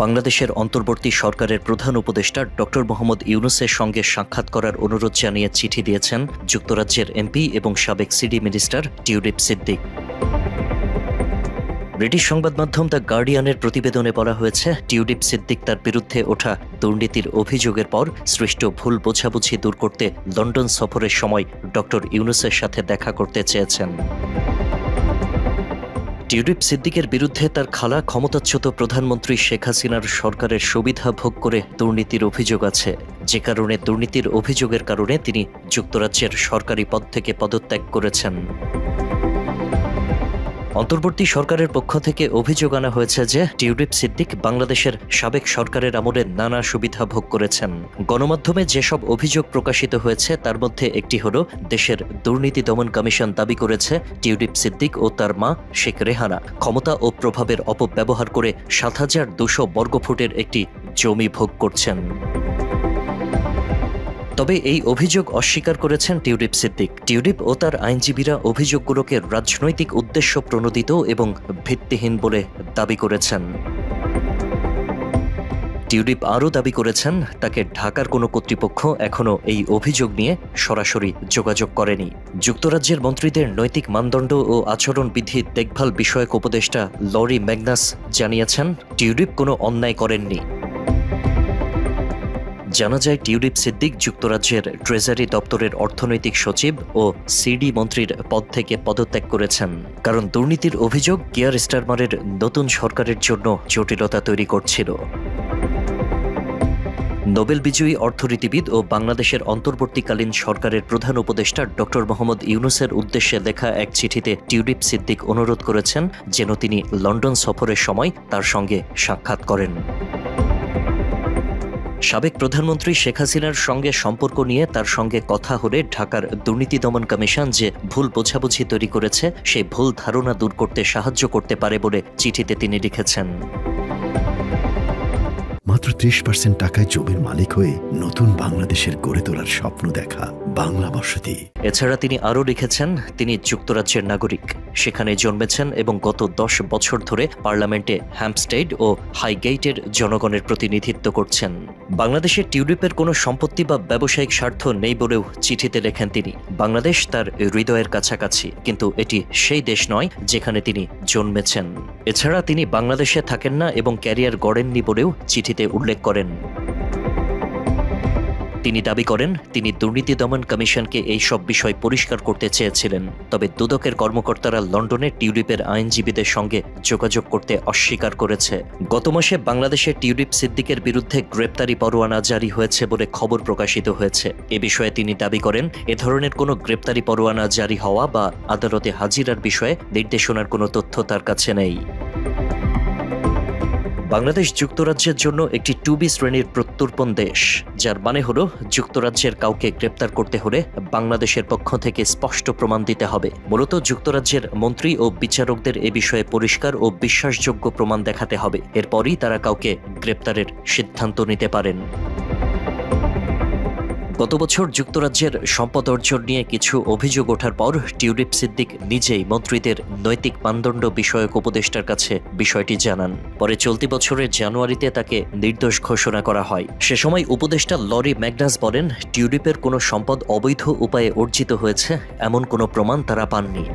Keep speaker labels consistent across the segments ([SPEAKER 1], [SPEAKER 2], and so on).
[SPEAKER 1] বাংলাদেশের অন্তর্বর্তী সরকারের প্রধান উপদেষ্টা ডক্টর মোহাম্মদ ইউনূসের সঙ্গে সাক্ষাৎ করার অনুরোধ জানিয়ে চিঠি দিয়েছেন যুক্তরাজ্যের এমপি এবং সাবেক CD minister tulip Siddique. British সংবাদ মাধ্যম দ্য গার্ডিয়ানের প্রতিবেদনে বলা হয়েছে, টিউলিপ সিদ্দিক তার বিরুদ্ধে ওঠা দুর্নীতির অভিযোগের পর সৃষ্ট ভুল বোঝাবুঝি দূর করতে লন্ডন সফরের সময় ডক্টর ইউনূসের সাথে দেখা করতে চেয়েছেন। টিউলিপ সিদ্দিকের বিরুদ্ধে তার খালা ক্ষমতাচ্যুত প্রধানমন্ত্রী শেখ হাসিনার সরকারের সুবিধা ভোগ করে দুর্নীতির অভিযোগ আছে, যে কারণে দুর্নীতির অভিযোগের কারণে তিনি যুক্তরাজ্যের সরকারি পদ থেকে পদত্যাগ করেছেন। অন্তর্বর্তী সরকারের পক্ষ থেকে অভিযোগ আনা হয়েছে যে টিউলিপ সিদ্দিক বাংলাদেশের সাবেক সরকারের আমলে নানা সুবিধা ভোগ করেছেন। গণমাধ্যমে যেসব অভিযোগ প্রকাশিত হয়েছে তার মধ্যে একটি হল, দেশের দুর্নীতি দমন কমিশন দাবি করেছে টিউলিপ সিদ্দিক ও তার মা শেখ রেহানা ক্ষমতা ও প্রভাবের অপব্যবহার করে ৭,২০০ বর্গফুটের একটি জমি ভোগ করছেন। তবে এই অভিযোগ অস্বীকার করেছেন টিউলিপ সিদ্দিক। টিউলিপ ও তার আইনজীবীরা অভিযোগগুলোকে রাজনৈতিক উদ্দেশ্য প্রণোদিত এবং ভিত্তিহীন বলে দাবি করেছেন। টিউলিপ আরও দাবি করেছেন, তাকে ঢাকার কোনো কর্তৃপক্ষ এখনও এই অভিযোগ নিয়ে সরাসরি যোগাযোগ করেনি। যুক্তরাজ্যের মন্ত্রীদের নৈতিক মানদণ্ড ও আচরণবিধি দেখভাল বিষয়ক উপদেষ্টা লরি ম্যাগনাস জানিয়েছেন, টিউলিপ কোনো অন্যায় করেননি। জানা যায়, টিউলিপ সিদ্দিক যুক্তরাজ্যের ট্রেজারি দপ্তরের অর্থনৈতিক সচিব ও সিডি মন্ত্রীর পদ থেকে পদত্যাগ করেছেন, কারণ দুর্নীতির অভিযোগ কিয়ার স্টারমারের নতুন সরকারের জন্য জটিলতা তৈরি করছিল। নোবেল বিজয়ী অর্থনীতিবিদ ও বাংলাদেশের অন্তর্বর্তীকালীন সরকারের প্রধান উপদেষ্টা ডক্টর মোহাম্মদ ইউনূসের উদ্দেশ্যে লেখা এক চিঠিতে টিউলিপ সিদ্দিক অনুরোধ করেছেন যেন তিনি লন্ডন সফরের সময় তার সঙ্গে সাক্ষাৎ করেন। সাবেক প্রধানমন্ত্রী শেখ হাসিনার সঙ্গে সম্পর্ক নিয়ে তার সঙ্গে কথা হলে ঢাকার দুর্নীতি দমন কমিশন যে ভুল বোঝাবুঝি তৈরি করেছে সেই ভুল ধারণা দূর করতে সাহায্য করতে পারে বলে চিঠিতে তিনি লিখেছেন।
[SPEAKER 2] মাত্র ৩০% টাকায় জমির মালিক হয়ে নতুন বাংলাদেশের গড়ে তোলার স্বপ্ন দেখা বাংলা বসতি।
[SPEAKER 1] এছাড়া তিনি আরও লিখেছেন, তিনি যুক্তরাজ্যের নাগরিক, সেখানে জন্মেছেন এবং গত ১০ বছর ধরে পার্লামেন্টে হ্যাম্পস্টেড ও হাইগেটের জনগণের প্রতিনিধিত্ব করছেন। বাংলাদেশের টিউলিপের কোনো সম্পত্তি বা ব্যবসায়িক স্বার্থ নেই বলেও চিঠিতে লেখেন তিনি। বাংলাদেশ তার হৃদয়ের কাছাকাছি, কিন্তু এটি সেই দেশ নয় যেখানে তিনি জন্মেছেন। এছাড়া তিনি বাংলাদেশে থাকেন না এবং ক্যারিয়ার গড়েননি বলেও চিঠিতে উল্লেখ করেন। তিনি দাবি করেন, তিনি দুর্নীতি দমন কমিশনকে এই সব বিষয় পরিষ্কার করতে চেয়েছিলেন, তবে দুদকের কর্মকর্তারা লন্ডনে টিউলিপের আইনজীবীদের সঙ্গে যোগাযোগ করতে অস্বীকার করেছে। গত মাসে বাংলাদেশের টিউলিপ সিদ্দিকের বিরুদ্ধে গ্রেপ্তারি পরোয়ানা জারি হয়েছে বলে খবর প্রকাশিত হয়েছে। এ বিষয়ে তিনি দাবি করেন, এ ধরনের কোনো গ্রেপ্তারি পরোয়ানা জারি হওয়া বা আদালতে হাজিরার বিষয়ে নির্দেশনার কোনো তথ্য তার কাছে নেই। বাংলাদেশ যুক্তরাজ্যের জন্য একটি 2B শ্রেণীর প্রত্যর্পণ দেশ, যার মানে হলো যুক্তরাজ্যের কাউকে গ্রেপ্তার করতে হলে বাংলাদেশের পক্ষ থেকে স্পষ্ট প্রমাণ দিতে হবে। মূলত যুক্তরাজ্যের মন্ত্রী ও বিচারকদের এ বিষয়ে পরিষ্কার ও বিশ্বাসযোগ্য প্রমাণ দেখাতে হবে, এরপরই তারা কাউকে গ্রেপ্তারের সিদ্ধান্ত নিতে পারেন। গত বছর যুক্তরাজ্যের সম্পদ অর্জন নিয়ে কিছু অভিযোগ ওঠার পর টিউলিপ সিদ্দিক নিজেই মন্ত্রীদের নৈতিক মানদণ্ড বিষয়ক উপদেষ্টার কাছে বিষয়টি জানান। পরে চলতি বছরের জানুয়ারিতে তাকে নির্দোষ ঘোষণা করা হয়। সে সময় উপদেষ্টা লরি ম্যাগনাস বলেন, টিউলিপের কোনো সম্পদ অবৈধ উপায়ে অর্জিত হয়েছে এমন কোনো প্রমাণ তারা পাননি।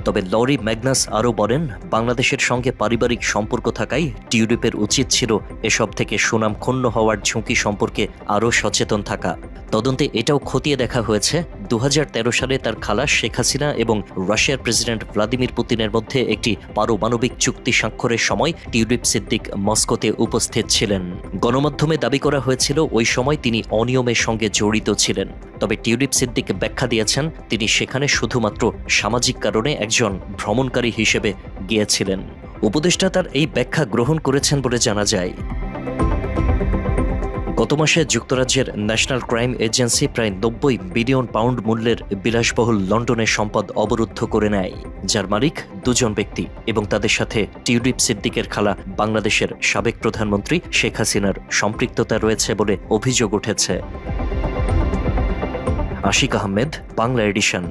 [SPEAKER 1] তবে লরি ম্যাগনাস আরও বলেন, বাংলাদেশের সঙ্গে পারিবারিক সম্পর্ক থাকায় টিউলিপের উচিত ছিল এসব থেকে সুনাম ক্ষুণ্ণ হওয়ার ঝুঁকি সম্পর্কে আরও সচেতন থাকা। তদন্তে এটাও খতিয়ে দেখা হয়েছে, ২০১৩ সালে তার খালা শেখ হাসিনা এবং রাশিয়ার প্রেসিডেন্ট ভ্লাদিমির পুতিনের মধ্যে একটি পারমাণবিক চুক্তি স্বাক্ষরের সময় টিউলিপ সিদ্দিক মস্কোতে উপস্থিত ছিলেন। গণমাধ্যমে দাবি করা হয়েছিল ওই সময় তিনি অনিয়মের সঙ্গে জড়িত ছিলেন। তবে টিউলিপ সিদ্দিক ব্যাখ্যা দিয়েছেন, তিনি সেখানে শুধুমাত্র সামাজিক কারণে একজন ভ্রমণকারী হিসেবে গিয়েছিলেন। উপদেষ্টা তার এই ব্যাখ্যা গ্রহণ করেছেন বলে জানা যায়। গত মাসে যুক্তরাজ্যের ন্যাশনাল ক্রাইম এজেন্সি প্রায় ৯০ বিলিয়ন পাউন্ড মূল্যের বিলাসবহুল লন্ডনের সম্পদ অবরুদ্ধ করে নেয়, যার মালিক দুজন ব্যক্তি এবং তাদের সাথে টিউলিপ সিদ্দিকের খালা বাংলাদেশের সাবেক প্রধানমন্ত্রী শেখ হাসিনার সম্পৃক্ততা রয়েছে বলে অভিযোগ উঠেছে। আশিক আহমেদ, বাংলা এডিশন।